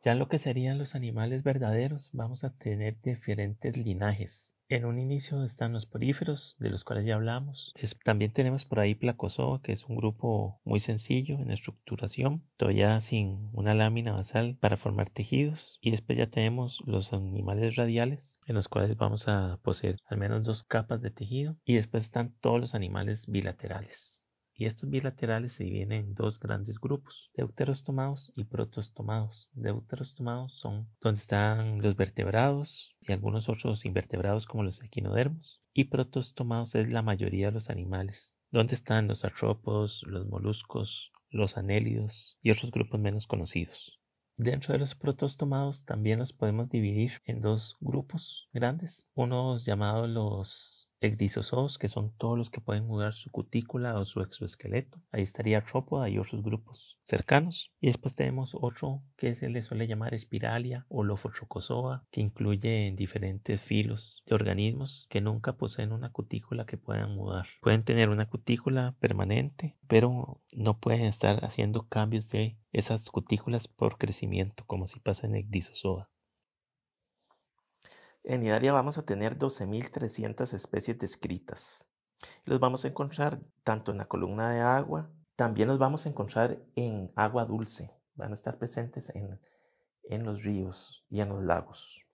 Ya lo que serían los animales verdaderos, vamos a tener diferentes linajes. En un inicio están los poríferos, de los cuales ya hablamos. También tenemos por ahí Placozoa, que es un grupo muy sencillo en estructuración, todavía sin una lámina basal para formar tejidos. Y después ya tenemos los animales radiales, en los cuales vamos a poseer al menos 2 capas de tejido. Y después están todos los animales bilaterales. Y estos bilaterales se dividen en 2 grandes grupos, deuterostomados y protostomados. Deuterostomados son donde están los vertebrados y algunos otros invertebrados como los equinodermos. Y protostomados es la mayoría de los animales, donde están los artrópodos, los moluscos, los anélidos y otros grupos menos conocidos. Dentro de los protostomados también los podemos dividir en 2 grupos grandes, unos llamados los ecdysozoos, que son todos los que pueden mudar su cutícula o su exoesqueleto. Ahí estaría artrópoda y otros grupos cercanos. Y después tenemos otro que se le suele llamar espiralia o Lophotrochozoa, que incluye diferentes filos de organismos que nunca poseen una cutícula que puedan mudar. Pueden tener una cutícula permanente, pero no pueden estar haciendo cambios de esas cutículas por crecimiento, como si pasa en ecdysozoa. En Nidaria vamos a tener 12.300 especies descritas. Los vamos a encontrar tanto en la columna de agua, también los vamos a encontrar en agua dulce. Van a estar presentes en los ríos y en los lagos.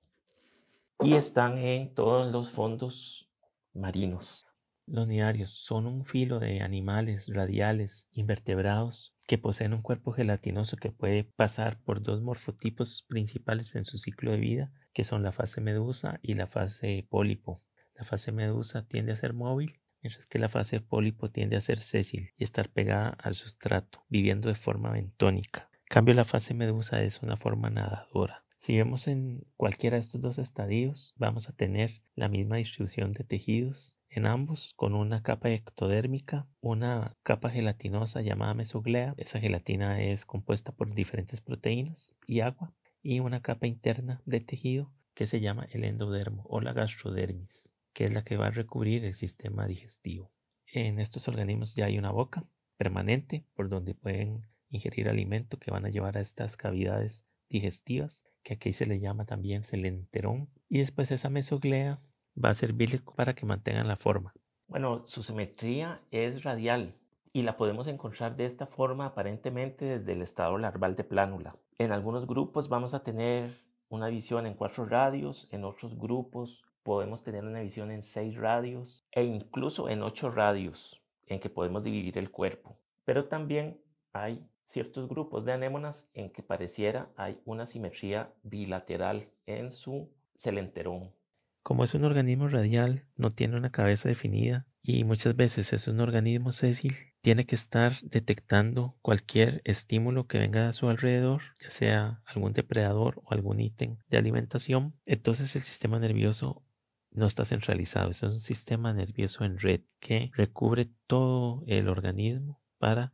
Y están en todos los fondos marinos. Los nidarios son un filo de animales radiales invertebrados que poseen un cuerpo gelatinoso que puede pasar por 2 morfotipos principales en su ciclo de vida, que son la fase medusa y la fase pólipo. La fase medusa tiende a ser móvil, mientras que la fase pólipo tiende a ser sésil y estar pegada al sustrato, viviendo de forma bentónica. En cambio, la fase medusa es una forma nadadora. Si vemos en cualquiera de estos 2 estadios, vamos a tener la misma distribución de tejidos en ambos, con una capa ectodérmica, una capa gelatinosa llamada mesoglea. Esa gelatina es compuesta por diferentes proteínas y agua, y una capa interna de tejido que se llama el endodermo o la gastrodermis, que es la que va a recubrir el sistema digestivo. En estos organismos ya hay una boca permanente por donde pueden ingerir alimento que van a llevar a estas cavidades digestivas, que aquí se le llama también celenterón, y después esa mesoglea va a servirle para que mantengan la forma. Bueno, su simetría es radial y la podemos encontrar de esta forma aparentemente desde el estado larval de plánula. En algunos grupos vamos a tener una visión en 4 radios, en otros grupos podemos tener una visión en 6 radios e incluso en 8 radios en que podemos dividir el cuerpo. Pero también hay ciertos grupos de anémonas en que pareciera hay una simetría bilateral en su celenterón. Como es un organismo radial, no tiene una cabeza definida y muchas veces es un organismo sésil, tiene que estar detectando cualquier estímulo que venga a su alrededor, ya sea algún depredador o algún ítem de alimentación. Entonces el sistema nervioso no está centralizado, es un sistema nervioso en red que recubre todo el organismo para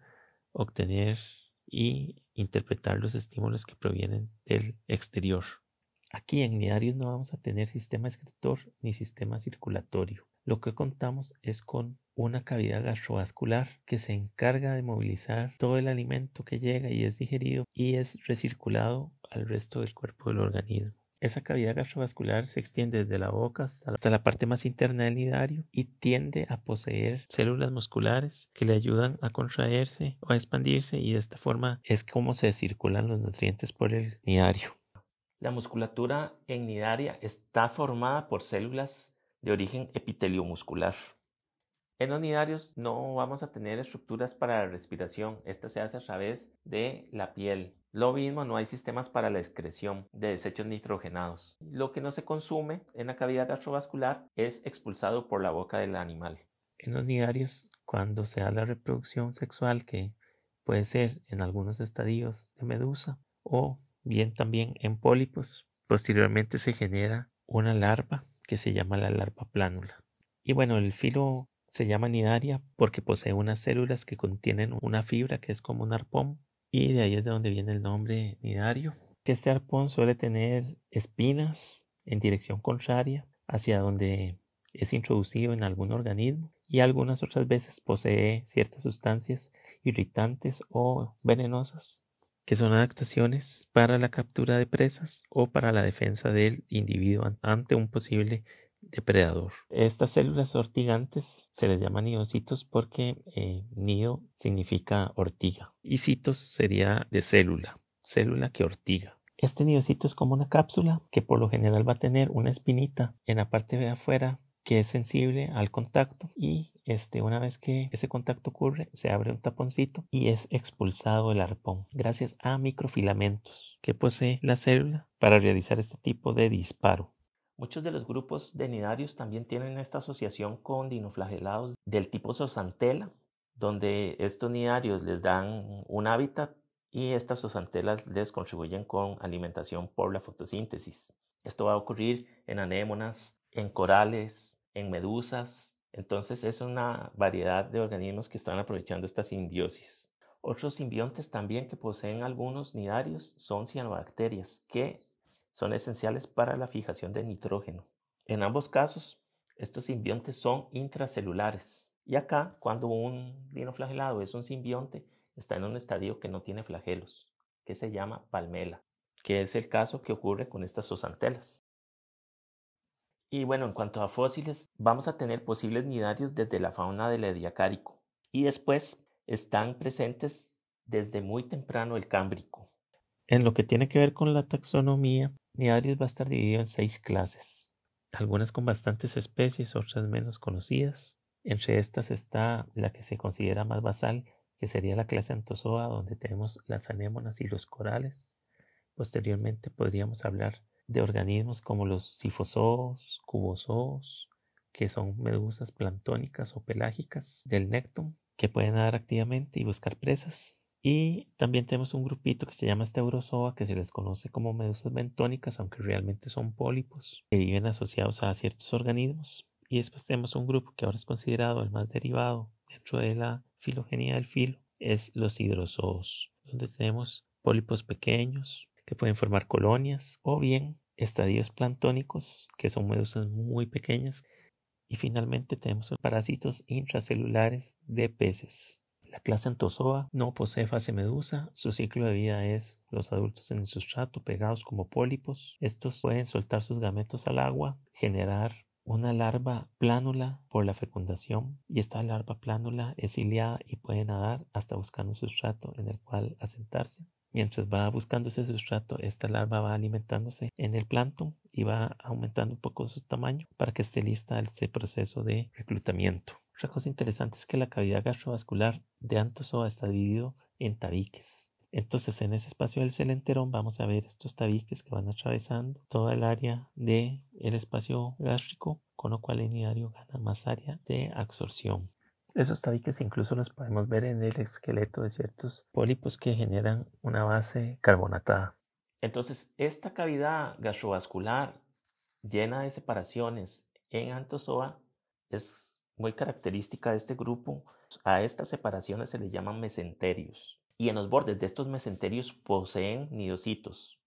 obtener y interpretar los estímulos que provienen del exterior. Aquí en Nidarios no vamos a tener sistema excretor ni sistema circulatorio. Lo que contamos es con una cavidad gastrovascular que se encarga de movilizar todo el alimento que llega y es digerido y es recirculado al resto del cuerpo del organismo. Esa cavidad gastrovascular se extiende desde la boca hasta la parte más interna del nidario y tiende a poseer células musculares que le ayudan a contraerse o a expandirse, y de esta forma es como se circulan los nutrientes por el nidario. La musculatura en Nidaria está formada por células de origen epiteliomuscular. En los nidarios no vamos a tener estructuras para la respiración. Esta se hace a través de la piel. Lo mismo, no hay sistemas para la excreción de desechos nitrogenados. Lo que no se consume en la cavidad gastrovascular es expulsado por la boca del animal. En los nidarios, cuando se da la reproducción sexual, que puede ser en algunos estadios de medusa o bien también en pólipos, posteriormente se genera una larva que se llama la larva plánula. Y bueno, el filo se llama nidaria porque posee unas células que contienen una fibra que es como un arpón, y de ahí es de donde viene el nombre nidario. Que este arpón suele tener espinas en dirección contraria hacia donde es introducido en algún organismo, y algunas otras veces posee ciertas sustancias irritantes o venenosas que son adaptaciones para la captura de presas o para la defensa del individuo ante un posible depredador. Estas células ortigantes se les llama nidocitos porque nido significa ortiga y citos sería de célula, célula que ortiga. Este nidocito es como una cápsula que por lo general va a tener una espinita en la parte de afuera que es sensible al contacto y una vez que ese contacto ocurre se abre un taponcito y es expulsado el arpón gracias a microfilamentos que posee la célula para realizar este tipo de disparo. Muchos de los grupos de nidarios también tienen esta asociación con dinoflagelados del tipo Zooxanthella, donde estos nidarios les dan un hábitat y estas zooxantelas les contribuyen con alimentación por la fotosíntesis. Esto va a ocurrir en anémonas, en corales, en medusas. Entonces es una variedad de organismos que están aprovechando esta simbiosis. Otros simbiontes también que poseen algunos nidarios son cianobacterias, que son esenciales para la fijación de nitrógeno. En ambos casos, estos simbiontes son intracelulares. Y acá, cuando un dinoflagelado es un simbionte, está en un estadio que no tiene flagelos, que se llama palmela, que es el caso que ocurre con estas zooxantelas. Y bueno, en cuanto a fósiles, vamos a tener posibles nidarios desde la fauna del Ediacárico. Y después están presentes desde muy temprano el Cámbrico. En lo que tiene que ver con la taxonomía, nidarios va a estar dividido en 6 clases, algunas con bastantes especies, otras menos conocidas. Entre estas está la que se considera más basal, que sería la clase Anthozoa, donde tenemos las anémonas y los corales. Posteriormente podríamos hablar de organismos como los sifozoos, cubozoos, que son medusas planctónicas o pelágicas del nécton, que pueden nadar activamente y buscar presas. Y también tenemos un grupito que se llama Staurozoa, que se les conoce como medusas bentónicas, aunque realmente son pólipos, que viven asociados a ciertos organismos. Y después tenemos un grupo que ahora es considerado el más derivado dentro de la filogenia del filo, es los hidrozoos, donde tenemos pólipos pequeños que pueden formar colonias o bien estadios planctónicos, que son medusas muy pequeñas. Y finalmente tenemos parásitos intracelulares de peces. La clase Anthozoa no posee fase medusa, su ciclo de vida es los adultos en el sustrato pegados como pólipos. Estos pueden soltar sus gametos al agua, generar una larva plánula por la fecundación y esta larva plánula es ciliada y puede nadar hasta buscar un sustrato en el cual asentarse. Mientras va buscando ese sustrato, esta larva va alimentándose en el plancton y va aumentando un poco su tamaño para que esté lista ese proceso de reclutamiento. Otra cosa interesante es que la cavidad gastrovascular de Anthozoa está dividido en tabiques. Entonces, en ese espacio del celenterón vamos a ver estos tabiques que van atravesando toda el área del espacio gástrico, con lo cual el nidario gana más área de absorción. Esos tabiques incluso los podemos ver en el esqueleto de ciertos pólipos que generan una base carbonatada. Entonces, esta cavidad gastrovascular llena de separaciones en Anthozoa es muy característica de este grupo. A estas separaciones se les llaman mesenterios. Y en los bordes de estos mesenterios poseen nidocitos.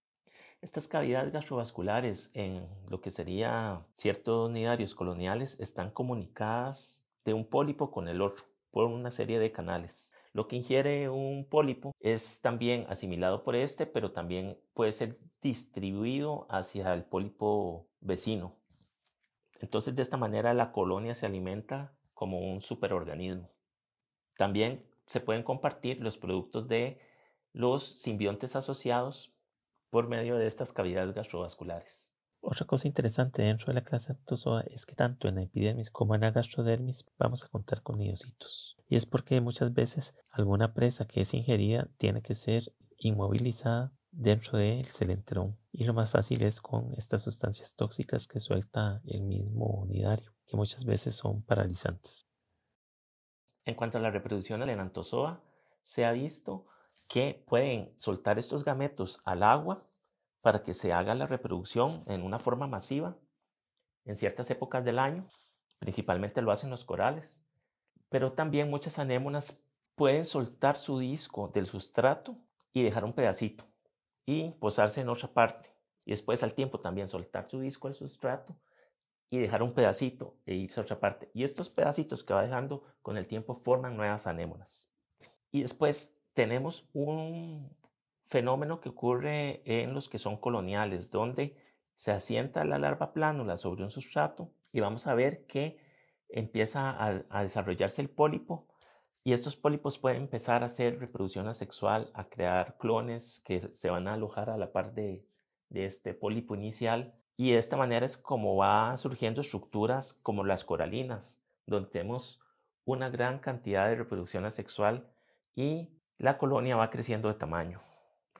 Estas cavidades gastrovasculares en lo que sería ciertos nidarios coloniales están comunicadas de un pólipo con el otro por una serie de canales. Lo que ingiere un pólipo es también asimilado por este, pero también puede ser distribuido hacia el pólipo vecino. Entonces, de esta manera la colonia se alimenta como un superorganismo. También se pueden compartir los productos de los simbiontes asociados por medio de estas cavidades gastrovasculares. Otra cosa interesante dentro de la clase Anthozoa es que tanto en la epidermis como en la gastrodermis vamos a contar con nidocitos. Y es porque muchas veces alguna presa que es ingerida tiene que ser inmovilizada dentro del celenterón. Y lo más fácil es con estas sustancias tóxicas que suelta el mismo nidario, que muchas veces son paralizantes. En cuanto a la reproducción en Anthozoa, se ha visto que pueden soltar estos gametos al agua para que se haga la reproducción en una forma masiva en ciertas épocas del año. Principalmente lo hacen los corales. Pero también muchas anémonas pueden soltar su disco del sustrato y dejar un pedacito y posarse en otra parte. Y después al tiempo también soltar su disco del sustrato y dejar un pedacito e irse a otra parte. Y estos pedacitos que va dejando con el tiempo forman nuevas anémonas. Y después tenemos un fenómeno que ocurre en los que son coloniales, donde se asienta la larva plánula sobre un sustrato y vamos a ver que empieza a desarrollarse el pólipo y estos pólipos pueden empezar a hacer reproducción asexual, a crear clones que se van a alojar a la par de este pólipo inicial y de esta manera es como va surgiendo estructuras como las coralinas, donde tenemos una gran cantidad de reproducción asexual y la colonia va creciendo de tamaño,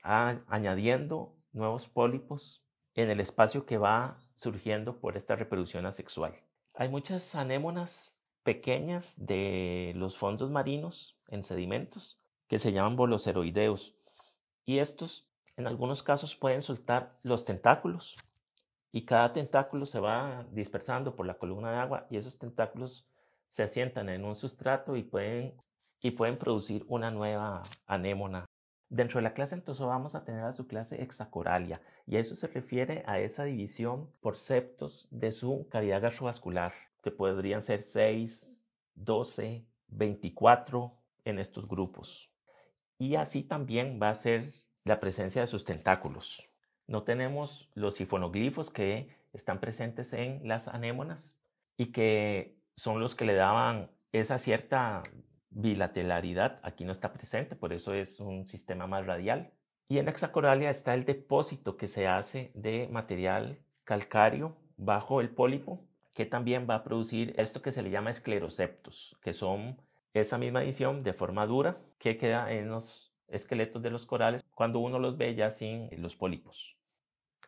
añadiendo nuevos pólipos en el espacio que va surgiendo por esta reproducción asexual. Hay muchas anémonas pequeñas de los fondos marinos en sedimentos que se llaman boloceroideos y estos en algunos casos pueden soltar los tentáculos y cada tentáculo se va dispersando por la columna de agua y esos tentáculos se asientan en un sustrato y pueden producir una nueva anémona. Dentro de la clase entonces vamos a tener a su clase hexacoralia y a eso se refiere a esa división por septos de su cavidad gastrovascular, que podrían ser 6, 12, 24 en estos grupos. Y así también va a ser la presencia de sus tentáculos. No tenemos los sifonoglifos que están presentes en las anémonas y que son los que le daban esa cierta bilateralidad. Aquí no está presente, por eso es un sistema más radial. Y en la hexacoralia está el depósito que se hace de material calcáreo bajo el pólipo, que también va a producir esto que se le llama escleroseptos, que son esa misma adición de forma dura que queda en los esqueletos de los corales cuando uno los ve ya sin los pólipos.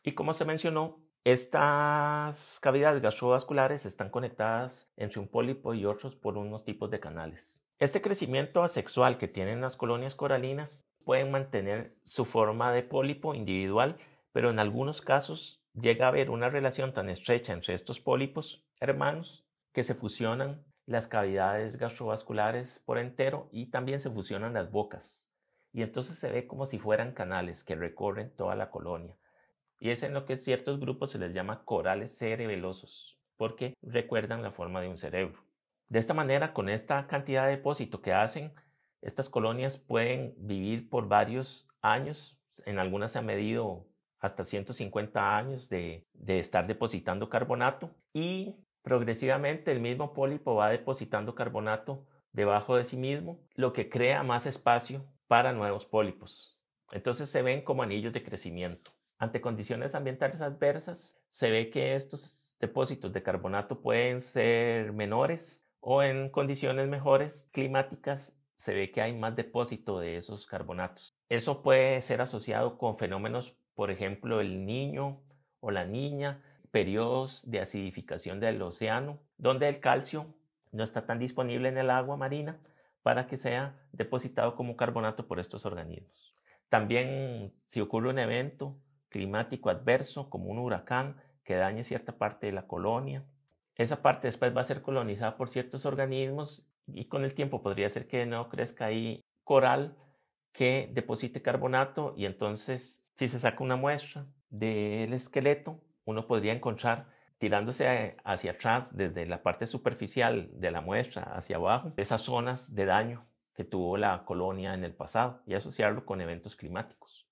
Y como se mencionó, estas cavidades gastrovasculares están conectadas entre un pólipo y otros por unos tipos de canales. Este crecimiento asexual que tienen las colonias coralinas pueden mantener su forma de pólipo individual, pero en algunos casos llega a haber una relación tan estrecha entre estos pólipos hermanos que se fusionan las cavidades gastrovasculares por entero y también se fusionan las bocas. Y entonces se ve como si fueran canales que recorren toda la colonia. Y es en lo que ciertos grupos se les llama corales cerebelosos, porque recuerdan la forma de un cerebro. De esta manera, con esta cantidad de depósito que hacen, estas colonias pueden vivir por varios años. En algunas se ha medido hasta 150 años de estar depositando carbonato y progresivamente el mismo pólipo va depositando carbonato debajo de sí mismo, lo que crea más espacio para nuevos pólipos. Entonces se ven como anillos de crecimiento. Ante condiciones ambientales adversas, se ve que estos depósitos de carbonato pueden ser menores o en condiciones mejores climáticas se ve que hay más depósito de esos carbonatos. Eso puede ser asociado con fenómenos, por ejemplo, el niño o la niña, periodos de acidificación del océano, donde el calcio no está tan disponible en el agua marina para que sea depositado como carbonato por estos organismos. También si ocurre un evento climático adverso como un huracán que dañe cierta parte de la colonia, esa parte después va a ser colonizada por ciertos organismos y con el tiempo podría ser que no crezca ahí coral que deposite carbonato y entonces si se saca una muestra del esqueleto uno podría encontrar tirándose hacia atrás desde la parte superficial de la muestra hacia abajo esas zonas de daño que tuvo la colonia en el pasado y asociarlo con eventos climáticos.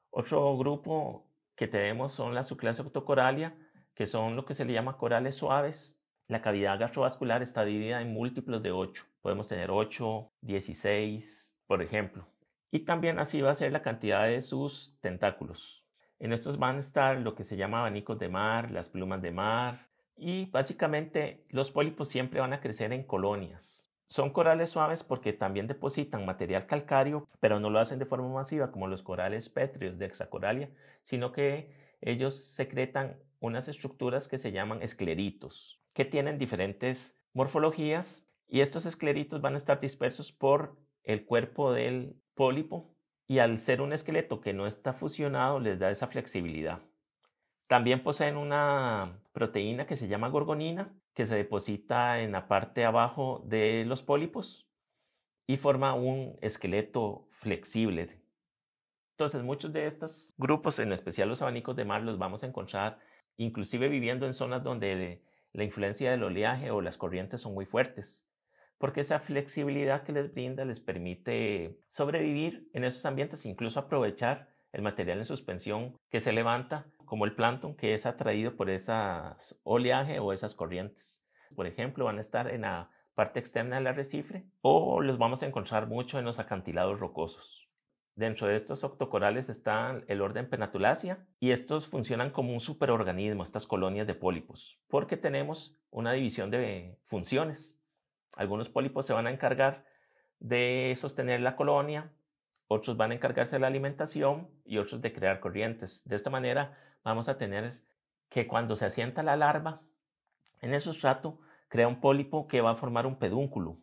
Otro grupo que tenemos son la subclase Octocoralia, que son lo que se le llama corales suaves. La cavidad gastrovascular está dividida en múltiplos de 8. Podemos tener 8, 16, por ejemplo. Y también así va a ser la cantidad de sus tentáculos. En estos van a estar lo que se llama abanicos de mar, las plumas de mar y básicamente los pólipos siempre van a crecer en colonias. Son corales suaves porque también depositan material calcáreo, pero no lo hacen de forma masiva como los corales pétreos de hexacoralia, sino que ellos secretan unas estructuras que se llaman escleritos, que tienen diferentes morfologías y estos escleritos van a estar dispersos por el cuerpo del pólipo y al ser un esqueleto que no está fusionado les da esa flexibilidad. También poseen una proteína que se llama gorgonina, que se deposita en la parte de abajo de los pólipos y forma un esqueleto flexible. Entonces, muchos de estos grupos, en especial los abanicos de mar, los vamos a encontrar inclusive viviendo en zonas donde la influencia del oleaje o las corrientes son muy fuertes, porque esa flexibilidad que les brinda les permite sobrevivir en esos ambientes, incluso aprovechar el material en suspensión que se levanta, como el plancton que es atraído por esas oleaje o esas corrientes. Por ejemplo, van a estar en la parte externa del arrecife o los vamos a encontrar mucho en los acantilados rocosos. Dentro de estos octocorales está el orden Pennatulaceae y estos funcionan como un superorganismo, estas colonias de pólipos, porque tenemos una división de funciones. Algunos pólipos se van a encargar de sostener la colonia, otros van a encargarse de la alimentación y otros de crear corrientes. De esta manera vamos a tener que cuando se asienta la larva en el sustrato, crea un pólipo que va a formar un pedúnculo.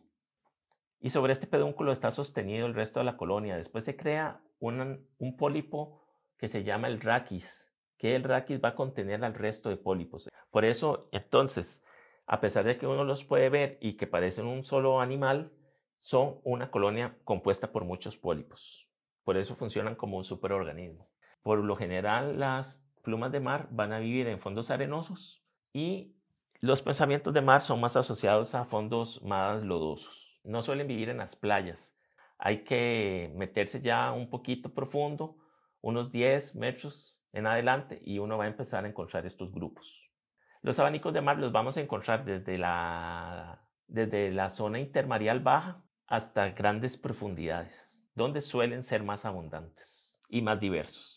Y sobre este pedúnculo está sostenido el resto de la colonia. Después se crea un pólipo que se llama el raquis, que el raquis va a contener al resto de pólipos. Por eso, entonces, a pesar de que uno los puede ver y que parecen un solo animal, son una colonia compuesta por muchos pólipos. Por eso funcionan como un superorganismo. Por lo general, las plumas de mar van a vivir en fondos arenosos y los pensamientos de mar son más asociados a fondos más lodosos. No suelen vivir en las playas. Hay que meterse ya un poquito profundo, unos 10 metros en adelante, y uno va a empezar a encontrar estos grupos. Los abanicos de mar los vamos a encontrar desde la zona intermareal baja hasta grandes profundidades, donde suelen ser más abundantes y más diversos.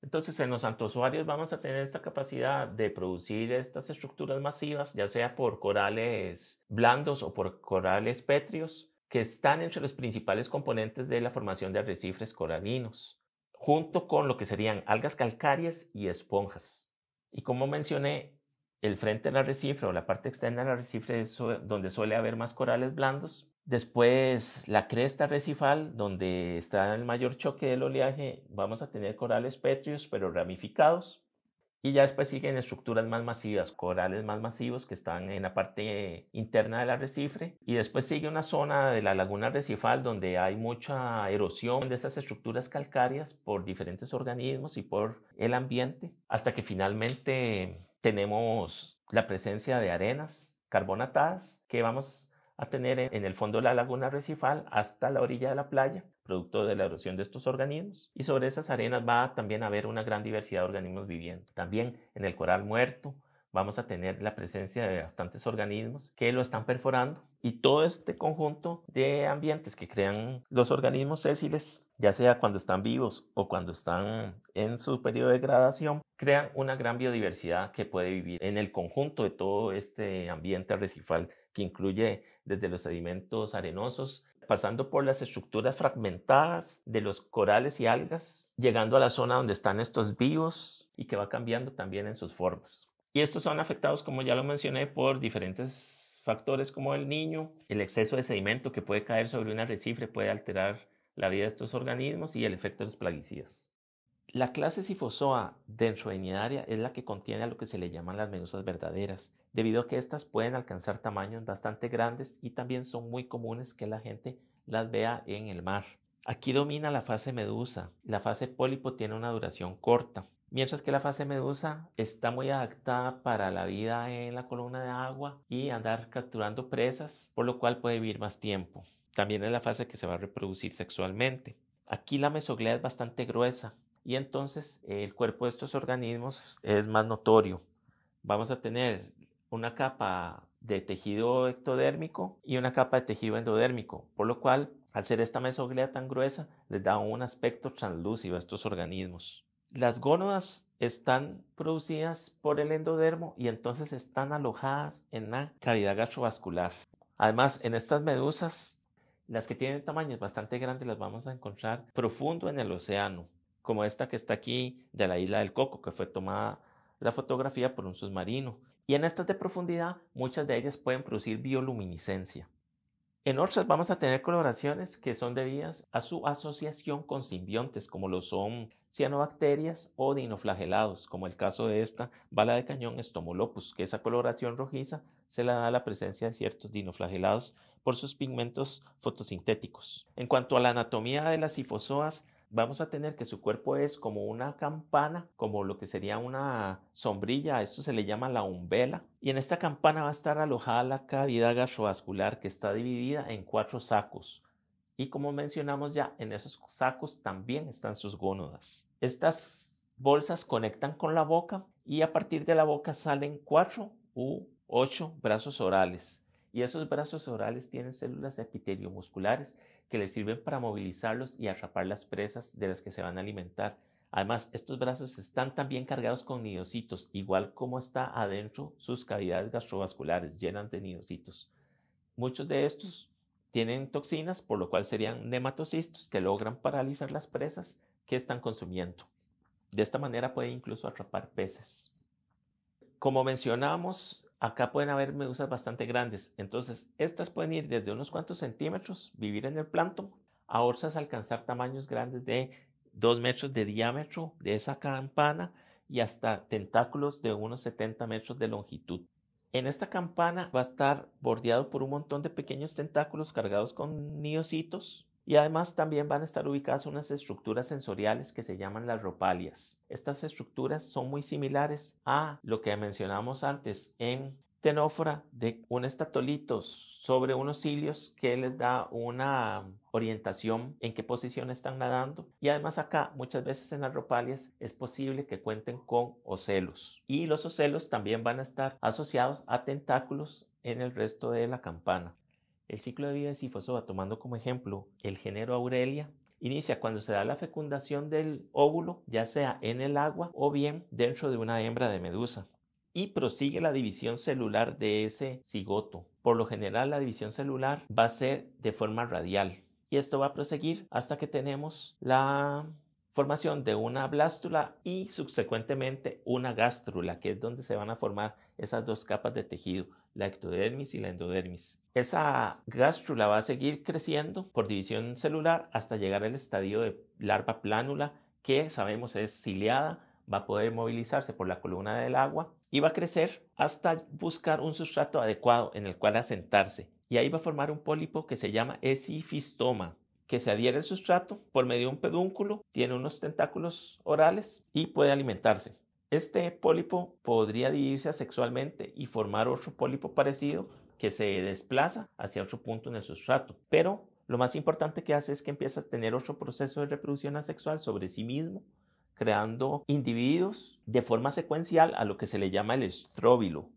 Entonces, en los antozoarios vamos a tener esta capacidad de producir estas estructuras masivas, ya sea por corales blandos o por corales pétreos, que están entre los principales componentes de la formación de arrecifes coralinos, junto con lo que serían algas calcáreas y esponjas. Y como mencioné, el frente del arrecife o la parte externa del arrecife es donde suele haber más corales blandos. Después la cresta arrecifal, donde está el mayor choque del oleaje, vamos a tener corales pétreos pero ramificados. Y ya después siguen estructuras más masivas, corales más masivos que están en la parte interna del arrecife. Y después sigue una zona de la laguna arrecifal donde hay mucha erosión de esas estructuras calcáreas por diferentes organismos y por el ambiente, hasta que finalmente tenemos la presencia de arenas carbonatadas que vamos a tener en el fondo de la laguna arrecifal hasta la orilla de la playa, producto de la erosión de estos organismos. Y sobre esas arenas va también a haber una gran diversidad de organismos viviendo. También en el coral muerto vamos a tener la presencia de bastantes organismos que lo están perforando, y todo este conjunto de ambientes que crean los organismos sésiles, ya sea cuando están vivos o cuando están en su periodo de degradación, crean una gran biodiversidad que puede vivir en el conjunto de todo este ambiente arrecifal, que incluye desde los sedimentos arenosos, pasando por las estructuras fragmentadas de los corales y algas, llegando a la zona donde están estos vivos y que va cambiando también en sus formas. Y estos son afectados, como ya lo mencioné, por diferentes factores como el niño, el exceso de sedimento que puede caer sobre un arrecife puede alterar la vida de estos organismos, y el efecto de los plaguicidas. La clase Scyphozoa dendroenidaria es la que contiene a lo que se le llaman las medusas verdaderas, debido a que estas pueden alcanzar tamaños bastante grandes y también son muy comunes que la gente las vea en el mar. Aquí domina la fase medusa. La fase pólipo tiene una duración corta, mientras que la fase medusa está muy adaptada para la vida en la columna de agua y andar capturando presas, por lo cual puede vivir más tiempo. También es la fase que se va a reproducir sexualmente. Aquí la mesoglea es bastante gruesa y entonces el cuerpo de estos organismos es más notorio. Vamos a tener una capa de tejido ectodérmico y una capa de tejido endodérmico, por lo cual, al ser esta mesoglea tan gruesa, les da un aspecto translúcido a estos organismos. Las gónadas están producidas por el endodermo y entonces están alojadas en la cavidad gastrovascular. Además, en estas medusas, las que tienen tamaños bastante grandes las vamos a encontrar profundo en el océano, como esta que está aquí de la isla del Coco, que fue tomada la fotografía por un submarino. Y en estas de profundidad, muchas de ellas pueden producir bioluminiscencia. En otras vamos a tener coloraciones que son debidas a su asociación con simbiontes, como lo son cianobacterias o dinoflagelados, como el caso de esta bala de cañón Stomolopus, que esa coloración rojiza se la da a la presencia de ciertos dinoflagelados por sus pigmentos fotosintéticos. En cuanto a la anatomía de las Scyphozoas, vamos a tener que su cuerpo es como una campana, como lo que sería una sombrilla, a esto se le llama la umbela, y en esta campana va a estar alojada la cavidad gastrovascular, que está dividida en 4 sacos, Y como mencionamos ya, en esos sacos también están sus gónadas. Estas bolsas conectan con la boca y a partir de la boca salen 4 u 8 brazos orales. Y esos brazos orales tienen células epiteliomusculares que les sirven para movilizarlos y atrapar las presas de las que se van a alimentar. Además, estos brazos están también cargados con nidocitos, igual como está adentro sus cavidades gastrovasculares llenas de nidocitos. Muchos de estos tienen toxinas, por lo cual serían nematocistos que logran paralizar las presas que están consumiendo. De esta manera pueden incluso atrapar peces. Como mencionamos, acá pueden haber medusas bastante grandes. Entonces, estas pueden ir desde unos cuantos centímetros, vivir en el plancton, a otras alcanzar tamaños grandes de 2 metros de diámetro de esa campana y hasta tentáculos de unos 70 metros de longitud. En esta campana va a estar bordeado por un montón de pequeños tentáculos cargados con nidocitos y además también van a estar ubicadas unas estructuras sensoriales que se llaman las ropalias. Estas estructuras son muy similares a lo que mencionamos antes en Ctenófora, de un estatolito sobre unos cilios que les da una orientación en qué posición están nadando. Y además acá muchas veces en las ropalias es posible que cuenten con ocelos. Y los ocelos también van a estar asociados a tentáculos en el resto de la campana. El ciclo de vida de Scyphozoa, tomando como ejemplo el género Aurelia, inicia cuando se da la fecundación del óvulo, ya sea en el agua o bien dentro de una hembra de medusa. Y prosigue la división celular de ese cigoto. Por lo general, la división celular va a ser de forma radial. Y esto va a proseguir hasta que tenemos la formación de una blástula y subsecuentemente una gástrula, que es donde se van a formar esas dos capas de tejido, la ectodermis y la endodermis. Esa gástrula va a seguir creciendo por división celular hasta llegar al estadio de larva plánula, que sabemos es ciliada, va a poder movilizarse por la columna del agua y va a crecer hasta buscar un sustrato adecuado en el cual asentarse. Y ahí va a formar un pólipo que se llama esifistoma, que se adhiere al sustrato por medio de un pedúnculo, tiene unos tentáculos orales y puede alimentarse. Este pólipo podría dividirse asexualmente y formar otro pólipo parecido que se desplaza hacia otro punto en el sustrato. Pero lo más importante que hace es que empieza a tener otro proceso de reproducción asexual sobre sí mismo, creando individuos de forma secuencial a lo que se le llama el estróbilo.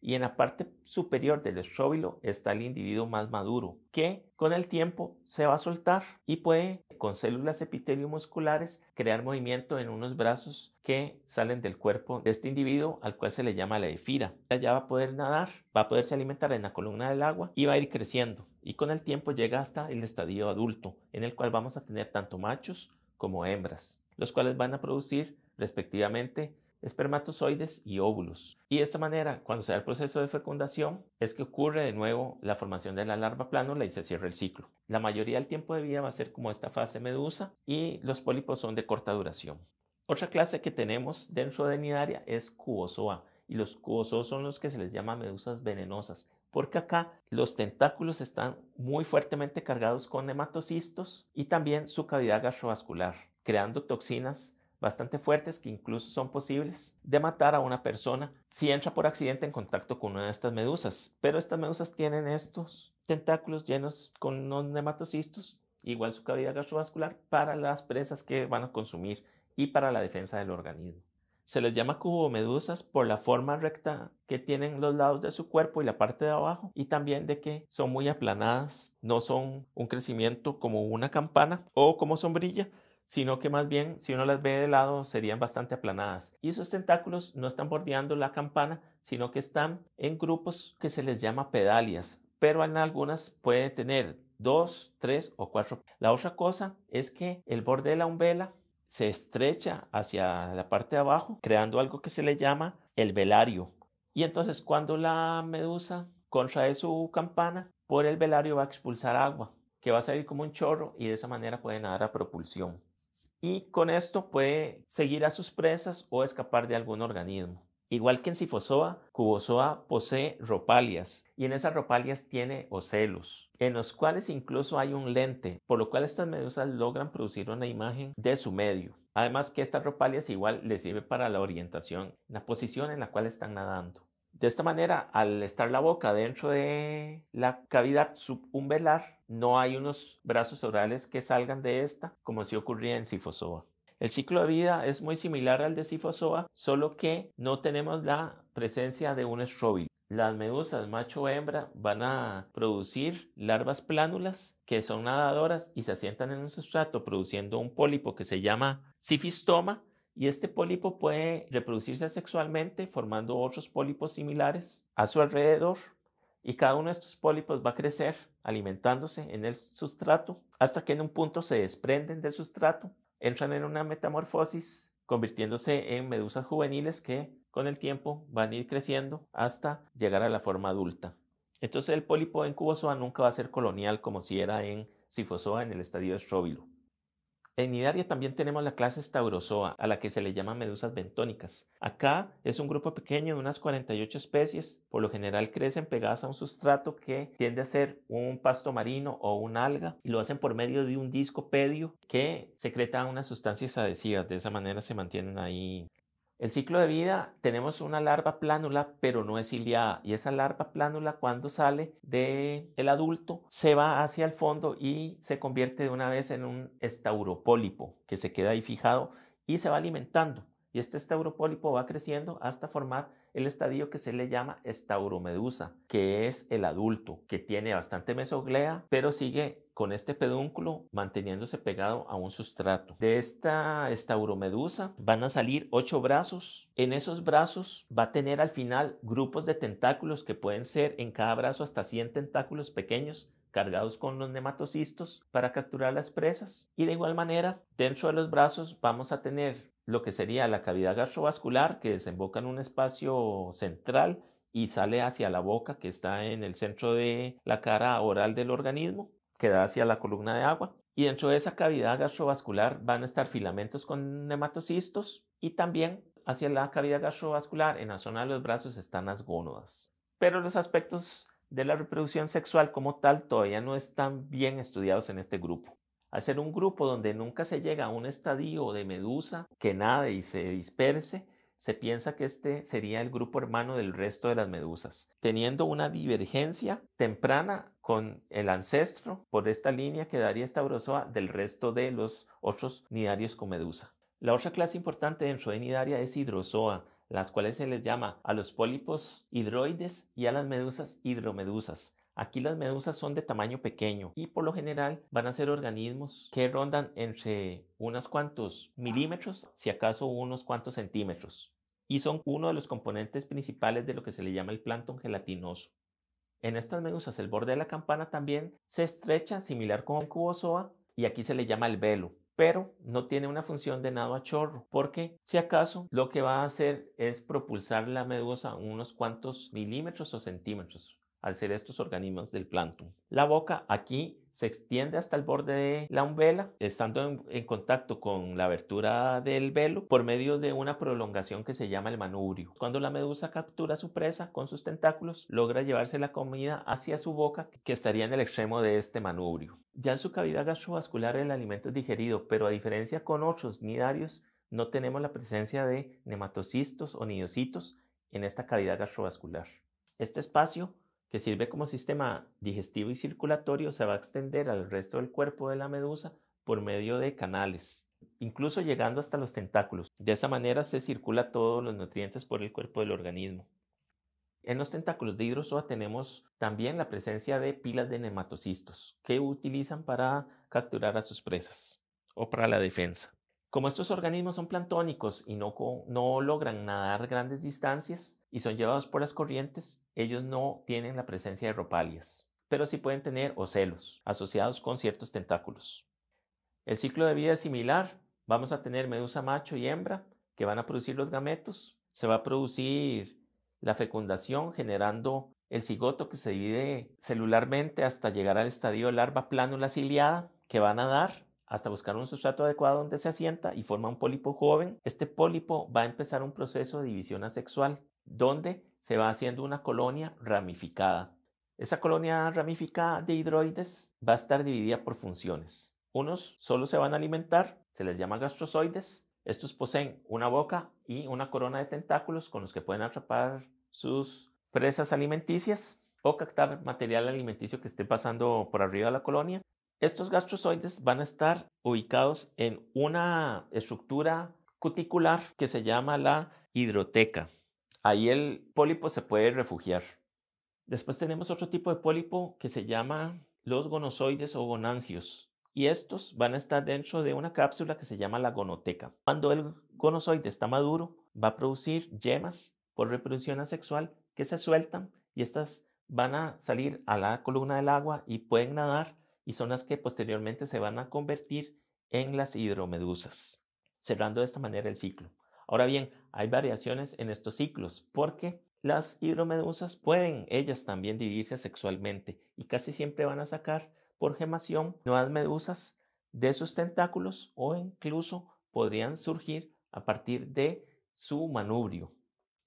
Y en la parte superior del estróbilo está el individuo más maduro, que con el tiempo se va a soltar y puede, con células epiteliomusculares, crear movimiento en unos brazos que salen del cuerpo de este individuo, al cual se le llama la efira. Ya va a poder nadar, va a poderse alimentar en la columna del agua y va a ir creciendo. Y con el tiempo llega hasta el estadio adulto, en el cual vamos a tener tanto machos como hembras, los cuales van a producir respectivamente espermatozoides y óvulos. Y de esta manera, cuando se da el proceso de fecundación, es que ocurre de nuevo la formación de la larva plánula y se cierra el ciclo. La mayoría del tiempo de vida va a ser como esta fase medusa y los pólipos son de corta duración. Otra clase que tenemos dentro de Cnidaria es Cubozoa, y los cubozoos son los que se les llama medusas venenosas, porque acá los tentáculos están muy fuertemente cargados con nematocistos y también su cavidad gastrovascular, creando toxinas bastante fuertes que incluso son posibles de matar a una persona si entra por accidente en contacto con una de estas medusas. Pero estas medusas tienen estos tentáculos llenos con unos nematocistos, igual su cavidad gastrovascular, para las presas que van a consumir y para la defensa del organismo. Se les llama cubomedusas por la forma recta que tienen los lados de su cuerpo y la parte de abajo, y también de que son muy aplanadas, no son un crecimiento como una campana o como sombrilla, sino que más bien, si uno las ve de lado, serían bastante aplanadas. Y esos tentáculos no están bordeando la campana, sino que están en grupos que se les llama pedalias, pero en algunas puede tener 2, 3 o 4. La otra cosa es que el borde de la umbela se estrecha hacia la parte de abajo, creando algo que se le llama el velario. Y entonces cuando la medusa contrae su campana, por el velario va a expulsar agua, que va a salir como un chorro y de esa manera puede nadar a propulsión. Y con esto puede seguir a sus presas o escapar de algún organismo. Igual que en Scyphozoa, Cubozoa posee ropalias y en esas ropalias tiene ocelos, en los cuales incluso hay un lente, por lo cual estas medusas logran producir una imagen de su medio. Además que estas ropalias igual les sirve para la orientación, la posición en la cual están nadando. De esta manera, al estar la boca dentro de la cavidad subumbelar, no hay unos brazos orales que salgan de esta, como si ocurría en Scyphozoa. El ciclo de vida es muy similar al de Scyphozoa, solo que no tenemos la presencia de un estróbilo. Las medusas macho o hembra van a producir larvas plánulas que son nadadoras y se asientan en un sustrato produciendo un pólipo que se llama sifistoma, y este pólipo puede reproducirse sexualmente formando otros pólipos similares a su alrededor, y cada uno de estos pólipos va a crecer alimentándose en el sustrato hasta que en un punto se desprenden del sustrato, entran en una metamorfosis convirtiéndose en medusas juveniles que con el tiempo van a ir creciendo hasta llegar a la forma adulta. Entonces el pólipo en Cubozoa nunca va a ser colonial como si era en Scyphozoa en el estadio de estróbilo. En Cnidaria también tenemos la clase Staurozoa, a la que se le llama medusas bentónicas. Acá es un grupo pequeño de unas 48 especies, por lo general crecen pegadas a un sustrato que tiende a ser un pasto marino o una alga, y lo hacen por medio de un disco pedio que secreta unas sustancias adhesivas. De esa manera se mantienen ahí. El ciclo de vida, tenemos una larva plánula, pero no es ciliada, y esa larva plánula cuando sale del adulto se va hacia el fondo y se convierte de una vez en un estauropólipo que se queda ahí fijado y se va alimentando, y este estauropólipo va creciendo hasta formar el estadio que se le llama estauromedusa, que es el adulto, que tiene bastante mesoglea, pero sigue con este pedúnculo manteniéndose pegado a un sustrato. De esta estauromedusa van a salir 8 brazos. En esos brazos va a tener al final grupos de tentáculos que pueden ser en cada brazo hasta 100 tentáculos pequeños cargados con los nematocistos para capturar las presas. Y de igual manera, dentro de los brazos vamos a tener lo que sería la cavidad gastrovascular, que desemboca en un espacio central y sale hacia la boca, que está en el centro de la cara oral del organismo, que da hacia la columna de agua. Y dentro de esa cavidad gastrovascular van a estar filamentos con nematocistos, y también hacia la cavidad gastrovascular en la zona de los brazos están las gónadas. Pero los aspectos de la reproducción sexual como tal todavía no están bien estudiados en este grupo. Al ser un grupo donde nunca se llega a un estadio de medusa que nade y se disperse, se piensa que este sería el grupo hermano del resto de las medusas, teniendo una divergencia temprana con el ancestro por esta línea que daría Staurozoa del resto de los otros cnidarios con medusa. La otra clase importante dentro de Cnidaria es Hydrozoa, las cuales se les llama a los pólipos hidroides y a las medusas hidromedusas. Aquí las medusas son de tamaño pequeño y por lo general van a ser organismos que rondan entre unos cuantos milímetros, si acaso unos cuantos centímetros, y son uno de los componentes principales de lo que se le llama el plancton gelatinoso. En estas medusas el borde de la campana también se estrecha, similar con el Cubozoa, y aquí se le llama el velo, pero no tiene una función de nado a chorro, porque si acaso lo que va a hacer es propulsar la medusa unos cuantos milímetros o centímetros al ser estos organismos del plancton. La boca aquí se extiende hasta el borde de la umbela, estando en contacto con la abertura del velo por medio de una prolongación que se llama el manubrio. Cuando la medusa captura su presa con sus tentáculos, logra llevarse la comida hacia su boca, que estaría en el extremo de este manubrio. Ya en su cavidad gastrovascular el alimento es digerido, pero a diferencia con otros cnidarios, no tenemos la presencia de nematocistos o nidocitos en esta cavidad gastrovascular. Este espacio, que sirve como sistema digestivo y circulatorio, se va a extender al resto del cuerpo de la medusa por medio de canales, incluso llegando hasta los tentáculos. De esa manera se circula todos los nutrientes por el cuerpo del organismo. En los tentáculos de Hydrozoa tenemos también la presencia de pilas de nematocistos que utilizan para capturar a sus presas o para la defensa. Como estos organismos son planctónicos y no logran nadar grandes distancias y son llevados por las corrientes, ellos no tienen la presencia de ropalias, pero sí pueden tener ocelos asociados con ciertos tentáculos. El ciclo de vida es similar. Vamos a tener medusa macho y hembra que van a producir los gametos. Se va a producir la fecundación generando el cigoto que se divide celularmente hasta llegar al estadio larva plánula ciliada, que va a nadar hasta buscar un sustrato adecuado donde se asienta y forma un pólipo joven. Este pólipo va a empezar un proceso de división asexual, donde se va haciendo una colonia ramificada. Esa colonia ramificada de hidroides va a estar dividida por funciones. Unos solo se van a alimentar, se les llama gastrozoides. Estos poseen una boca y una corona de tentáculos con los que pueden atrapar sus presas alimenticias o captar material alimenticio que esté pasando por arriba de la colonia. Estos gastrozoides van a estar ubicados en una estructura cuticular que se llama la hidroteca. Ahí el pólipo se puede refugiar. Después tenemos otro tipo de pólipo que se llama los gonozoides o gonangios. Y estos van a estar dentro de una cápsula que se llama la gonoteca. Cuando el gonozoide está maduro, va a producir yemas por reproducción asexual que se sueltan y estas van a salir a la columna del agua y pueden nadar y son las que posteriormente se van a convertir en las hidromedusas, cerrando de esta manera el ciclo. Ahora bien, hay variaciones en estos ciclos porque las hidromedusas pueden ellas también dividirse sexualmente y casi siempre van a sacar por gemación nuevas medusas de sus tentáculos o incluso podrían surgir a partir de su manubrio.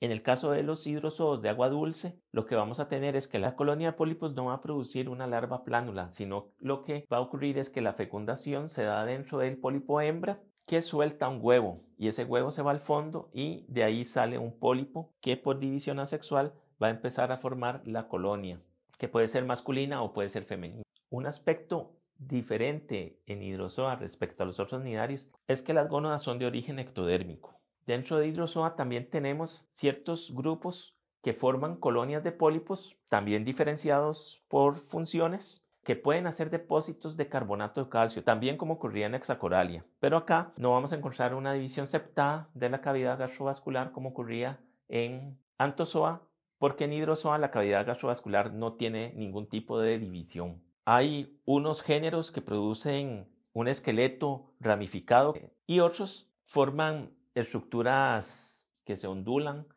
En el caso de los hidrozoos de agua dulce, lo que vamos a tener es que la colonia de pólipos no va a producir una larva plánula, sino lo que va a ocurrir es que la fecundación se da dentro del pólipo hembra que suelta un huevo y ese huevo se va al fondo y de ahí sale un pólipo que por división asexual va a empezar a formar la colonia, que puede ser masculina o puede ser femenina. Un aspecto diferente en hidrozoa respecto a los otros nidarios es que las gónadas son de origen ectodérmico. Dentro de hidrozoa también tenemos ciertos grupos que forman colonias de pólipos, también diferenciados por funciones, que pueden hacer depósitos de carbonato de calcio, también como ocurría en Hexacoralia. Pero acá no vamos a encontrar una división septada de la cavidad gastrovascular como ocurría en Anthozoa, porque en hidrozoa la cavidad gastrovascular no tiene ningún tipo de división. Hay unos géneros que producen un esqueleto ramificado y otros forman estructuras que se ondulan.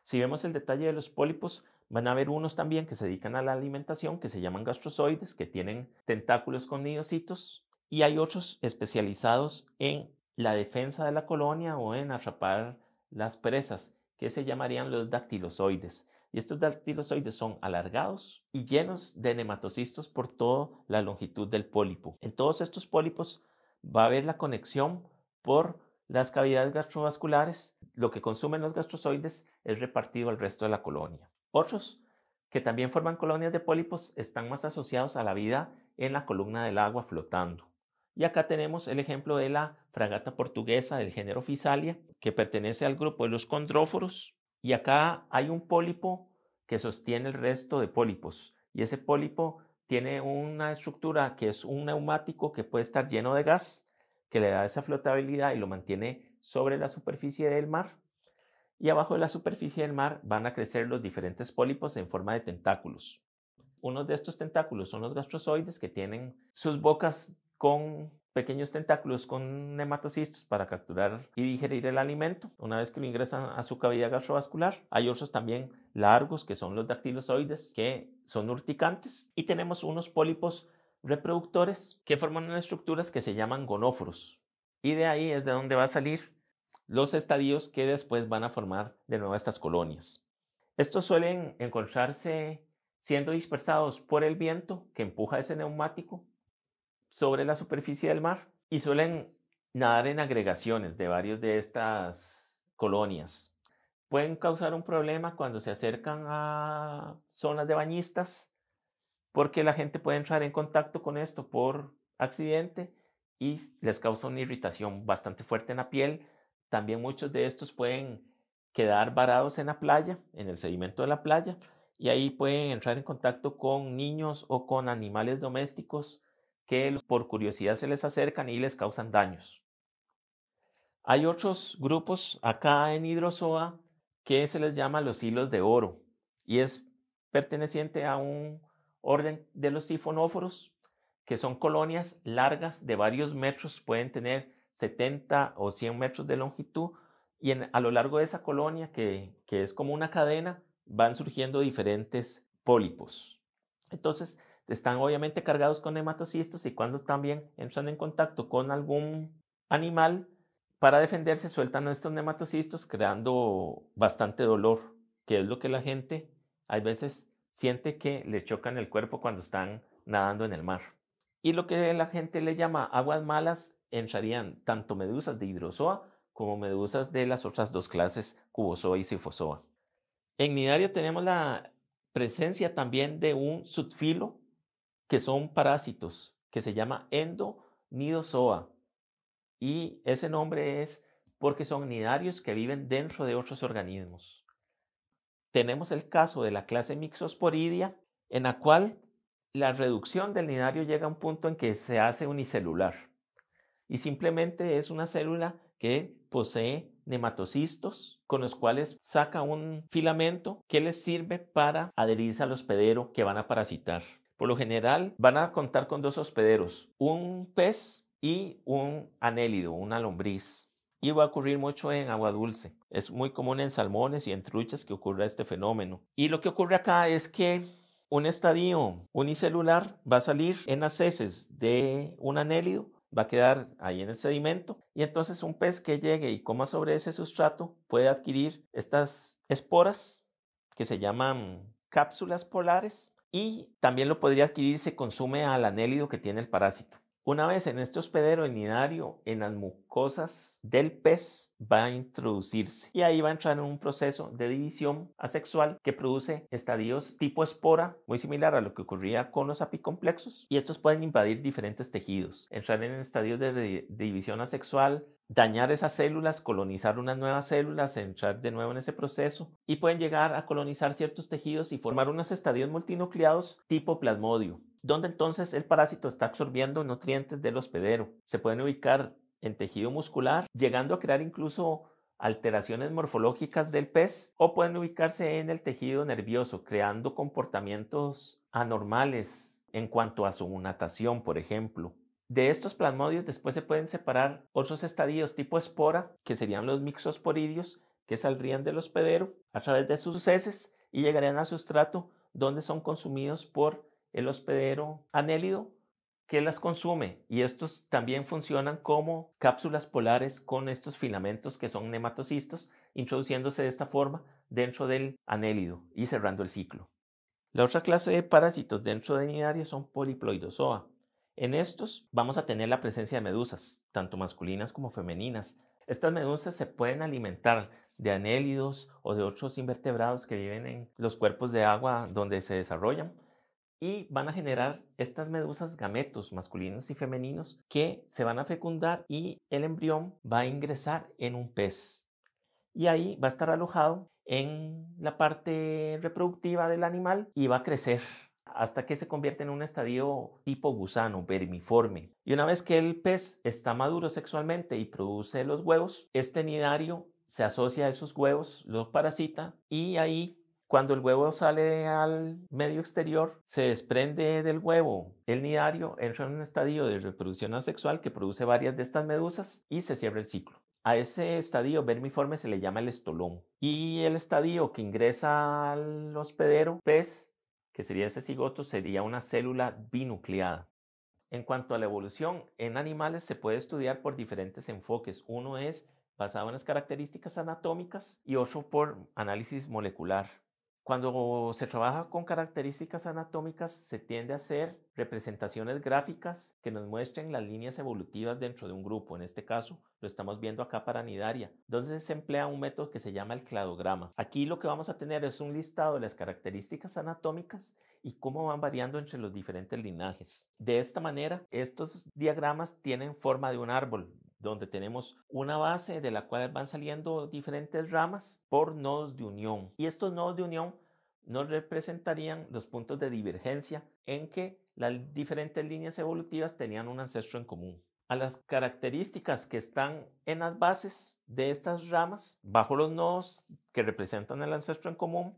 Si vemos el detalle de los pólipos, van a haber unos también que se dedican a la alimentación, que se llaman gastrozoides, que tienen tentáculos con nidocitos, y hay otros especializados en la defensa de la colonia o en atrapar las presas, que se llamarían los dactilozoides. Y estos dactilozoides son alargados y llenos de nematocistos por toda la longitud del pólipo. En todos estos pólipos va a haber la conexión por las cavidades gastrovasculares. Lo que consumen los gastrozoides es repartido al resto de la colonia. Otros que también forman colonias de pólipos están más asociados a la vida en la columna del agua flotando. Y acá tenemos el ejemplo de la fragata portuguesa del género Physalia, que pertenece al grupo de los condróforos. Y acá hay un pólipo que sostiene el resto de pólipos. Y ese pólipo tiene una estructura que es un neumático que puede estar lleno de gas, que le da esa flotabilidad y lo mantiene sobre la superficie del mar. Y abajo de la superficie del mar van a crecer los diferentes pólipos en forma de tentáculos. Uno de estos tentáculos son los gastrozoides, que tienen sus bocas con pequeños tentáculos con nematocistos para capturar y digerir el alimento una vez que lo ingresan a su cavidad gastrovascular. Hay otros también largos que son los dactilozoides, que son urticantes, y tenemos unos pólipos reproductores que forman unas estructuras que se llaman gonóforos, y de ahí es de donde va a salir los estadios que después van a formar de nuevo estas colonias. Estos suelen encontrarse siendo dispersados por el viento que empuja ese neumático sobre la superficie del mar y suelen nadar en agregaciones de varios de estas colonias. Pueden causar un problema cuando se acercan a zonas de bañistas porque la gente puede entrar en contacto con esto por accidente y les causa una irritación bastante fuerte en la piel. También muchos de estos pueden quedar varados en la playa, en el sedimento de la playa, y ahí pueden entrar en contacto con niños o con animales domésticos que por curiosidad se les acercan y les causan daños. Hay otros grupos acá en hidrozoa que se les llama los hilos de oro y es perteneciente a un orden de los sifonóforos, que son colonias largas de varios metros, pueden tener 70 o 100 metros de longitud, y a lo largo de esa colonia, que es como una cadena, van surgiendo diferentes pólipos. Entonces, están obviamente cargados con nematocistos y cuando también entran en contacto con algún animal, para defenderse sueltan estos nematocistos creando bastante dolor, que es lo que la gente a veces siente que le chocan el cuerpo cuando están nadando en el mar. Y lo que la gente le llama aguas malas entrarían tanto medusas de hidrozoa como medusas de las otras dos clases, Cubozoa y Scyphozoa. En Cnidaria tenemos la presencia también de un subfilo que son parásitos, que se llama Endonidozoa. Y ese nombre es porque son cnidarios que viven dentro de otros organismos. Tenemos el caso de la clase Mixosporidia, en la cual la reducción del cnidario llega a un punto en que se hace unicelular. Y simplemente es una célula que posee nematocistos con los cuales saca un filamento que les sirve para adherirse al hospedero que van a parasitar. Por lo general van a contar con dos hospederos, un pez y un anélido, una lombriz. Y va a ocurrir mucho en agua dulce. Es muy común en salmones y en truchas que ocurra este fenómeno. Y lo que ocurre acá es que un estadio unicelular va a salir en las heces de un anélido, va a quedar ahí en el sedimento y entonces un pez que llegue y coma sobre ese sustrato puede adquirir estas esporas que se llaman cápsulas polares y también lo podría adquirir si se consume al anélido que tiene el parásito. Una vez en este hospedero cnidario, en las mucosas del pez va a introducirse y ahí va a entrar en un proceso de división asexual que produce estadios tipo espora, muy similar a lo que ocurría con los apicomplexos, y estos pueden invadir diferentes tejidos, entrar en estadios de división asexual, dañar esas células, colonizar unas nuevas células, entrar de nuevo en ese proceso y pueden llegar a colonizar ciertos tejidos y formar unos estadios multinucleados tipo plasmodio, donde entonces el parásito está absorbiendo nutrientes del hospedero. Se pueden ubicar en tejido muscular, llegando a crear incluso alteraciones morfológicas del pez, o pueden ubicarse en el tejido nervioso, creando comportamientos anormales en cuanto a su natación, por ejemplo. De estos plasmodios después se pueden separar otros estadios tipo espora, que serían los mixosporidios, que saldrían del hospedero a través de sus heces y llegarían al sustrato, donde son consumidos por el hospedero anélido que las consume, y estos también funcionan como cápsulas polares con estos filamentos que son nematocistos, introduciéndose de esta forma dentro del anélido y cerrando el ciclo. La otra clase de parásitos dentro de Cnidaria son Polyploidozoa. En estos vamos a tener la presencia de medusas, tanto masculinas como femeninas. Estas medusas se pueden alimentar de anélidos o de otros invertebrados que viven en los cuerpos de agua donde se desarrollan, y van a generar estas medusas gametos masculinos y femeninos que se van a fecundar y el embrión va a ingresar en un pez. Y ahí va a estar alojado en la parte reproductiva del animal y va a crecer hasta que se convierte en un estadio tipo gusano, vermiforme. Y una vez que el pez está maduro sexualmente y produce los huevos, este cnidario se asocia a esos huevos, los parasita y ahí, cuando el huevo sale al medio exterior, se desprende del huevo el cnidario, entra en un estadio de reproducción asexual que produce varias de estas medusas y se cierra el ciclo. A ese estadio vermiforme se le llama el estolón. Y el estadio que ingresa al hospedero pez, que sería ese cigoto, sería una célula binucleada. En cuanto a la evolución en animales, se puede estudiar por diferentes enfoques. Uno es basado en las características anatómicas y otro por análisis molecular. Cuando se trabaja con características anatómicas, se tiende a hacer representaciones gráficas que nos muestren las líneas evolutivas dentro de un grupo. En este caso, lo estamos viendo acá para Cnidaria. Entonces se emplea un método que se llama el cladograma. Aquí lo que vamos a tener es un listado de las características anatómicas y cómo van variando entre los diferentes linajes. De esta manera, estos diagramas tienen forma de un árbol, donde tenemos una base de la cual van saliendo diferentes ramas por nodos de unión. Y estos nodos de unión nos representarían los puntos de divergencia en que las diferentes líneas evolutivas tenían un ancestro en común. A las características que están en las bases de estas ramas, bajo los nodos que representan el ancestro en común,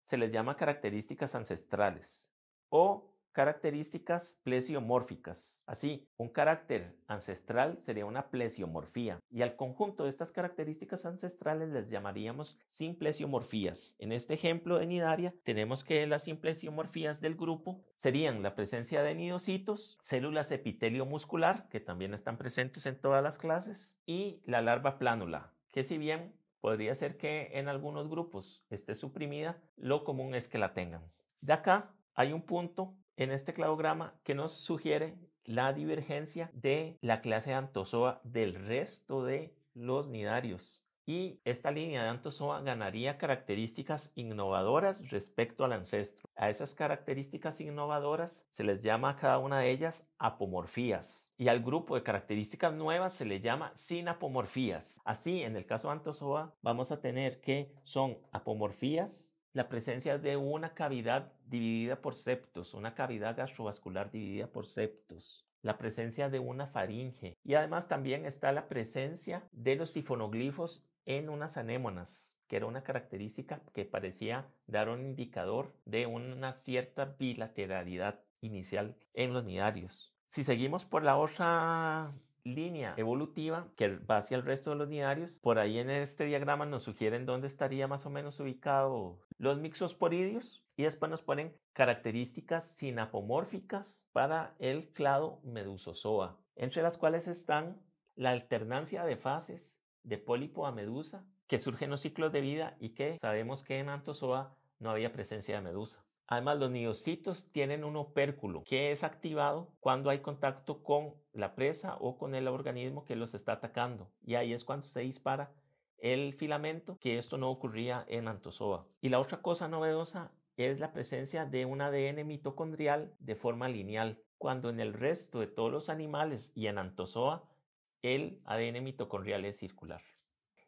se les llama características ancestrales o características plesiomórficas. Así, un carácter ancestral sería una plesiomorfía y al conjunto de estas características ancestrales les llamaríamos simplesiomorfías. En este ejemplo de Cnidaria tenemos que las simplesiomorfías del grupo serían la presencia de nidocitos, células epitelio muscular, que también están presentes en todas las clases, y la larva plánula, que si bien podría ser que en algunos grupos esté suprimida, lo común es que la tengan. De acá hay un punto en este cladograma que nos sugiere la divergencia de la clase Anthozoa del resto de los nidarios. Y esta línea de Anthozoa ganaría características innovadoras respecto al ancestro. A esas características innovadoras se les llama a cada una de ellas apomorfías. Y al grupo de características nuevas se le llama sinapomorfías. Así, en el caso de Anthozoa, vamos a tener que son apomorfías, la presencia de una cavidad dividida por septos, una cavidad gastrovascular dividida por septos, la presencia de una faringe y además también está la presencia de los sifonoglifos en unas anémonas, que era una característica que parecía dar un indicador de una cierta bilateralidad inicial en los nidarios. Si seguimos por la otra línea evolutiva que va hacia el resto de los nidarios, por ahí en este diagrama nos sugieren dónde estaría más o menos ubicado los mixosporidios y después nos ponen características sinapomórficas para el clado Medusozoa, entre las cuales están la alternancia de fases de pólipo a medusa que surge en los ciclos de vida y que sabemos que en Anthozoa no había presencia de medusa. Además, los nidocitos tienen un opérculo que es activado cuando hay contacto con la presa o con el organismo que los está atacando. Y ahí es cuando se dispara el filamento, que esto no ocurría en Anthozoa. Y la otra cosa novedosa es la presencia de un ADN mitocondrial de forma lineal, cuando en el resto de todos los animales y en Anthozoa el ADN mitocondrial es circular.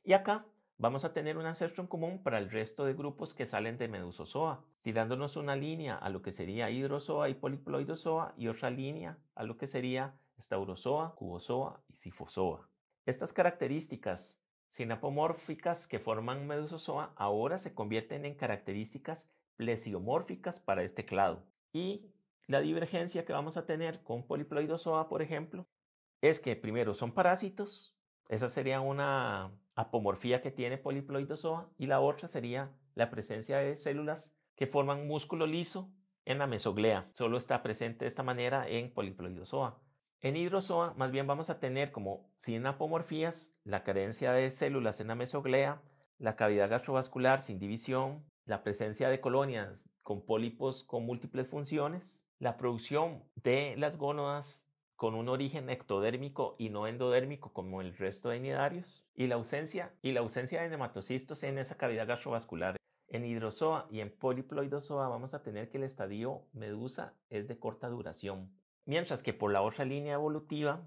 Y acá vamos a tener un ancestro en común para el resto de grupos que salen de Medusozoa, tirándonos una línea a lo que sería Hydrozoa y Poliploidozoa y otra línea a lo que sería Staurozoa, Cubozoa y Sifozoa. Estas características sinapomórficas que forman Medusozoa ahora se convierten en características plesiomórficas para este clado. Y la divergencia que vamos a tener con Poliploidozoa, por ejemplo, es que primero son parásitos, esa sería una apomorfía que tiene Poliploidozoa, y la otra sería la presencia de células que forman músculo liso en la mesoglea. Solo está presente de esta manera en Poliploidozoa. En Hydrozoa más bien vamos a tener como sinapomorfías la carencia de células en la mesoglea, la cavidad gastrovascular sin división, la presencia de colonias con pólipos con múltiples funciones, la producción de las gónadas con un origen ectodérmico y no endodérmico como el resto de nidarios, y la ausencia de nematocistos en esa cavidad gastrovascular. En Hydrozoa y en Poliploidozoa vamos a tener que el estadio medusa es de corta duración, mientras que por la otra línea evolutiva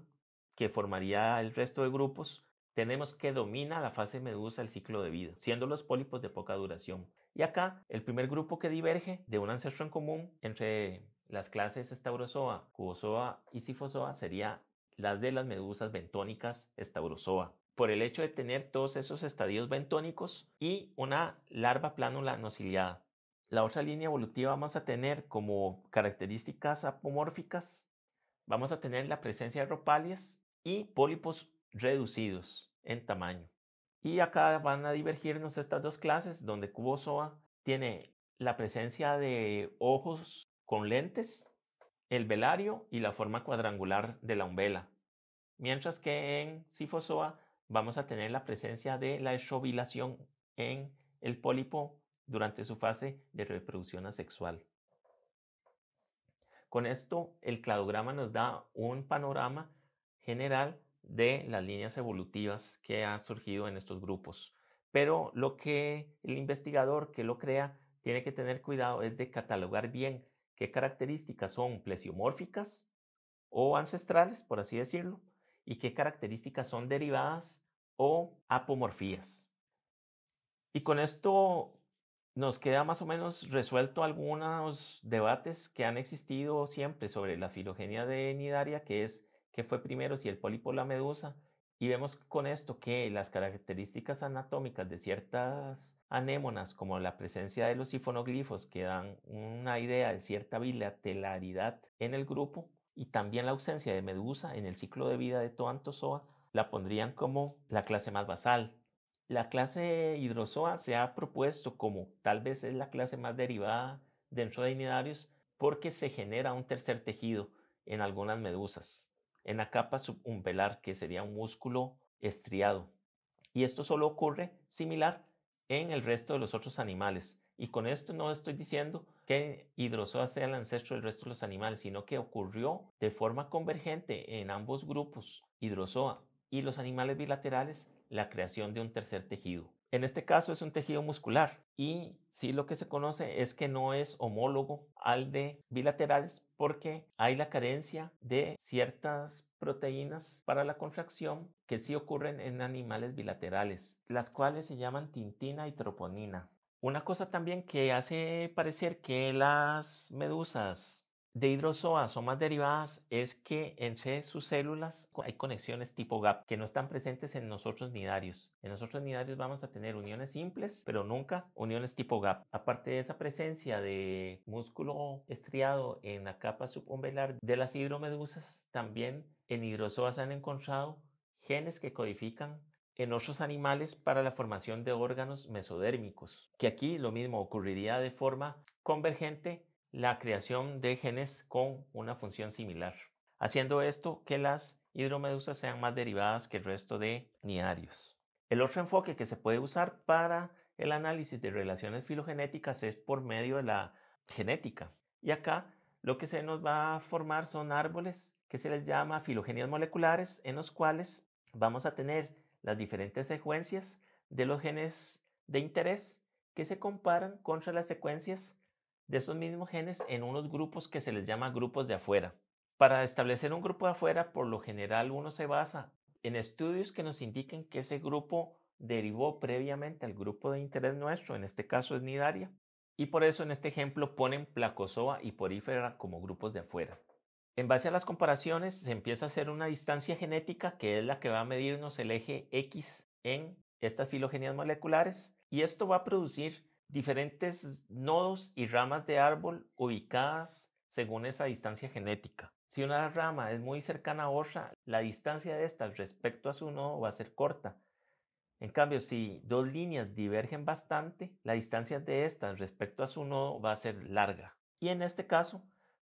que formaría el resto de grupos tenemos que domina la fase medusa el ciclo de vida, siendo los pólipos de poca duración. Y acá el primer grupo que diverge de un ancestro en común entre las clases Staurozoa, Cubozoa y Sifozoa sería las de las medusas bentónicas Staurozoa, por el hecho de tener todos esos estadios bentónicos y una larva plánula no ciliada. La otra línea evolutiva vamos a tener como características apomórficas, vamos a tener la presencia de ropalias y pólipos reducidos en tamaño. Y acá van a divergirnos estas dos clases, donde Cubozoa tiene la presencia de ojos con lentes, el velario y la forma cuadrangular de la umbela, mientras que en Sifozoa vamos a tener la presencia de la estrobilación en el pólipo durante su fase de reproducción asexual. Con esto, el cladograma nos da un panorama general de las líneas evolutivas que han surgido en estos grupos. Pero lo que el investigador que lo crea tiene que tener cuidado es de catalogar bien qué características son plesiomórficas o ancestrales, por así decirlo, y qué características son derivadas o apomorfías. Y con esto nos queda más o menos resuelto algunos debates que han existido siempre sobre la filogenia de Cnidaria, que es qué fue primero, si el pólipo o la medusa. Y vemos con esto que las características anatómicas de ciertas anémonas, como la presencia de los sifonoglifos, que dan una idea de cierta bilateralidad en el grupo, y también la ausencia de medusa en el ciclo de vida de todo Anthozoa, la pondrían como la clase más basal. La clase Hydrozoa se ha propuesto como tal vez es la clase más derivada dentro de Cnidarios porque se genera un tercer tejido en algunas medusas, en la capa subumbelar, que sería un músculo estriado. Y esto solo ocurre similar en el resto de los otros animales. Y con esto no estoy diciendo que Hydrozoa sea el ancestro del resto de los animales, sino que ocurrió de forma convergente en ambos grupos, Hydrozoa y los animales bilaterales, la creación de un tercer tejido. En este caso es un tejido muscular y sí lo que se conoce es que no es homólogo al de bilaterales porque hay la carencia de ciertas proteínas para la contracción que sí ocurren en animales bilaterales, las cuales se llaman tintina y troponina. Una cosa también que hace parecer que las medusas de hidrozoa son más derivadas es que entre sus células hay conexiones tipo gap que no están presentes en nosotros nidarios. En nosotros nidarios vamos a tener uniones simples, pero nunca uniones tipo gap. Aparte de esa presencia de músculo estriado en la capa subumbelar de las hidromedusas, también en hidrozoa se han encontrado genes que codifican en otros animales para la formación de órganos mesodérmicos, que aquí lo mismo ocurriría de forma convergente la creación de genes con una función similar, haciendo esto que las hidromedusas sean más derivadas que el resto de nidarios. El otro enfoque que se puede usar para el análisis de relaciones filogenéticas es por medio de la genética. Y acá lo que se nos va a formar son árboles que se les llama filogenías moleculares, en los cuales vamos a tener las diferentes secuencias de los genes de interés que se comparan contra las secuencias de esos mismos genes en unos grupos que se les llama grupos de afuera. Para establecer un grupo de afuera, por lo general uno se basa en estudios que nos indiquen que ese grupo derivó previamente al grupo de interés nuestro, en este caso es Nidaria, y por eso en este ejemplo ponen Placozoa y Porífera como grupos de afuera. En base a las comparaciones se empieza a hacer una distancia genética que es la que va a medirnos el eje X en estas filogenías moleculares y esto va a producir diferentes nodos y ramas de árbol ubicadas según esa distancia genética. Si una rama es muy cercana a otra, la distancia de estas respecto a su nodo va a ser corta. En cambio, si dos líneas divergen bastante, la distancia de estas respecto a su nodo va a ser larga. Y en este caso,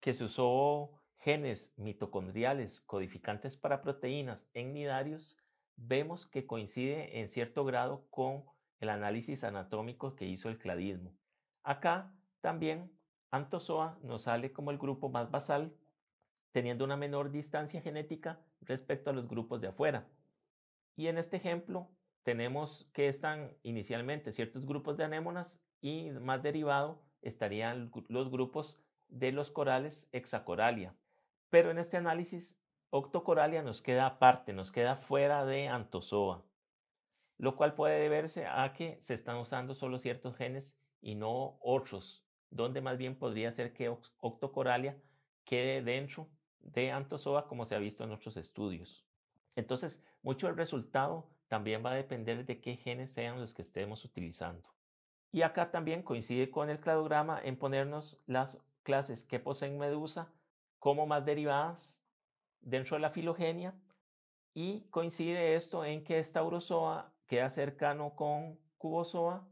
que se usó genes mitocondriales codificantes para proteínas en nidarios, vemos que coincide en cierto grado con el análisis anatómico que hizo el cladismo. Acá también Anthozoa nos sale como el grupo más basal, teniendo una menor distancia genética respecto a los grupos de afuera. Y en este ejemplo tenemos que están inicialmente ciertos grupos de anémonas y más derivado estarían los grupos de los corales Hexacoralia. Pero en este análisis Octocoralia nos queda aparte, nos queda fuera de Anthozoa, lo cual puede deberse a que se están usando solo ciertos genes y no otros, donde más bien podría ser que Octocoralia quede dentro de Anthozoa como se ha visto en otros estudios. Entonces, mucho del resultado también va a depender de qué genes sean los que estemos utilizando. Y acá también coincide con el cladograma en ponernos las clases que poseen medusa como más derivadas dentro de la filogenia y coincide esto en que Staurozoa queda cercano con Cubozoa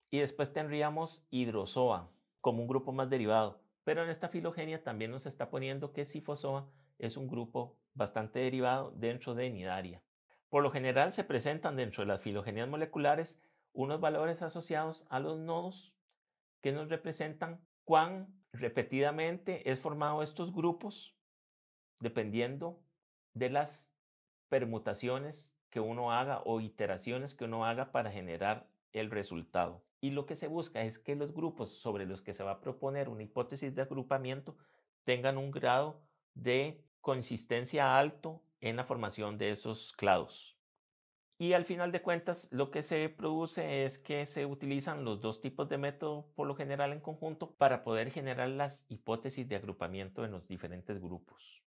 y después tendríamos Hidrozoa como un grupo más derivado. Pero en esta filogenia también nos está poniendo que Scyphozoa es un grupo bastante derivado dentro de Nidaria. Por lo general se presentan dentro de las filogenías moleculares unos valores asociados a los nodos que nos representan cuán repetidamente es formado estos grupos dependiendo de las permutaciones que uno haga o iteraciones que uno haga para generar el resultado. Y lo que se busca es que los grupos sobre los que se va a proponer una hipótesis de agrupamiento tengan un grado de consistencia alto en la formación de esos clados. Y al final de cuentas, lo que se produce es que se utilizan los dos tipos de método por lo general en conjunto para poder generar las hipótesis de agrupamiento en los diferentes grupos.